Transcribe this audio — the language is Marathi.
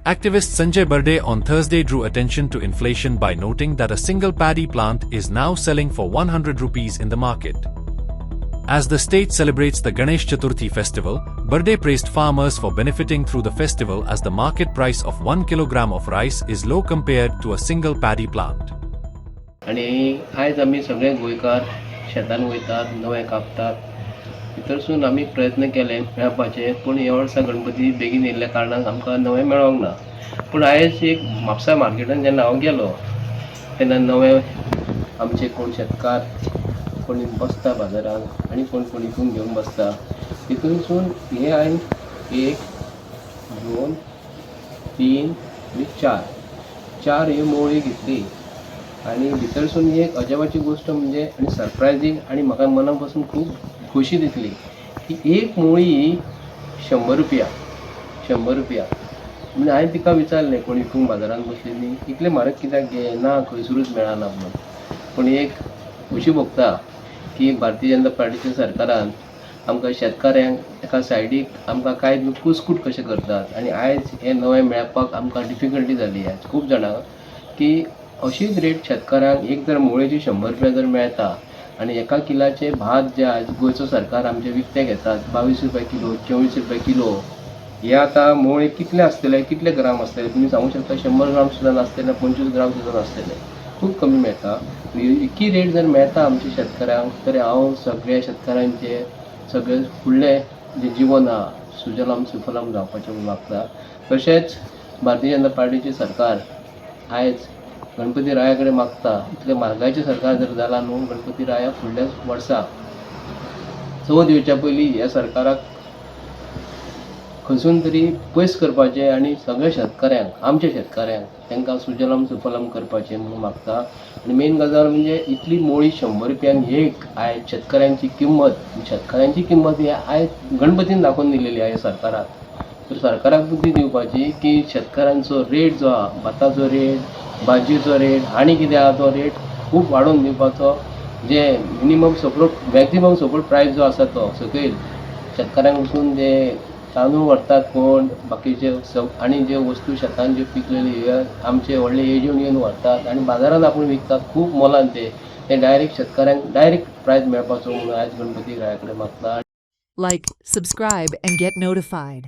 Activist Sanjay Burde on Thursday drew attention to inflation by noting that a single paddy plant is now selling for 100 rupees in the market. As the state celebrates the Ganesh Chaturthi festival, Burde praised farmers for benefiting through the festival as the market price of 1 kilogram of rice is low compared to a single paddy plant. आणि आयज आमी सगळे गोंयकार शेतान वयतात, नवे कापतात. भितरसून आमी प्रयत्न केले मेळपाचे, पूण ह्या वर्सा गणपती बेगीन येयल्ल्या कारणान आमकां नवें मेळोंक ना. पूण आयज एक म्हापसा मार्केटान जेन्ना हांव गेलो तेन्ना नवे आमचे कोण शेतकार कोणी बसता बाजारांत आनी कोण हितून घेवन बसता. तितूनसून हे हांवें 1, 2, 3 आनी 4 ह्यो मोळी घेतली. आणि भितरसून एक अजापाची गोष्ट म्हणजे आणि सरप्रायझींग आणि म्हाका मना पासून खूब खोशी दिसली की एक मोळी 100 रुपया. म्हणजे हांवें तिका विचारलें कोण हितून बाजारांत बसलेली इतले म्हारग कित्याक घे ना खंयसरूच मेळना म्हणून. पूण एक खोशी भोगता की भारतीय जनता पार्टीच्या सरकारान आमकां शेतकाऱ्यांक एका सायडीक आमकां कांय कुसकूट कशें करतात आनी आयज हें नवें मेळपाक आमकां डिफिकल्टी जाली आयज खूब जाणांक की अशीच रेट शेतकाऱ्यांक एक जर मोळेची 100 रुपया जर मेळटा आनी एका किलाचे भात जे आज गोंयचो सरकार आमचे विकते घेतात 22 रुपया किलो 24 रुपया किलो. हे आतां मोळे कितले आसतले कितले ग्राम आसतले तुमी सांगूंक शकता. 100 ग्राम सुद्दां नासतले 25 ग्राम सुद्दां नासतले. खूब कमी मेळटा. इतकी रेट जर मेळटा आमच्या शेतकाऱ्यांक तर हांव सगळ्या शेतकाऱ्यांचे सगळे फुडलें जे जिवन आहा सुजलाम सुफलाम जावपाचें मागता. तशेंच भारतीय जनता पार्टीचे सरकार आयज गणपती राया कडेन मागता इतले म्हारगायेचें सरकार जर जालां न्हू गणपती राया फुडल्या वर्सा चवथ येवच्या पयलीं ह्या सरकाराक खंयसून तरी पयस करपाचें आनी सगळ्या शेतकाऱ्यांक आमच्या शेतकाऱ्यांक तांकां सुजलाम सुफलाम करपाचें म्हणून मागता. आनी मेन गजाल म्हणजे इतली मोळी 100 रुपयांक एक आयज शेतकाऱ्यांची किंमत ही आयज गणपतीन दाखोवन दिलेली आहे सरकाराक. तर सरकाराक बुद्धी दिवपाची की शेतकाऱ्यांचो रेट जो आहा भाताचो रेट भाजयेचो रेट आनी कितें आहा तो रेट खूब वाडोवन दिवपाचो. जे मॅक्झिमम सपोर्ट प्रायस जो आसा तो सकयल शेतकाऱ्यांक वचून जे तांदूळ व्हरतात कोण बाकीचे आनी जे वस्तू शेतान ज्यो पिकलेली आमचे व्हडले एजंट येवन व्हरतात आनी बाजारांत आपूण विकतात खूब मोलान ते डायरेक्ट शेतकाऱ्यांक डायरेक्ट प्रायस मेळपाचो म्हणून आयज गणपती राया कडेन मागता. Like, subscribe and get notified.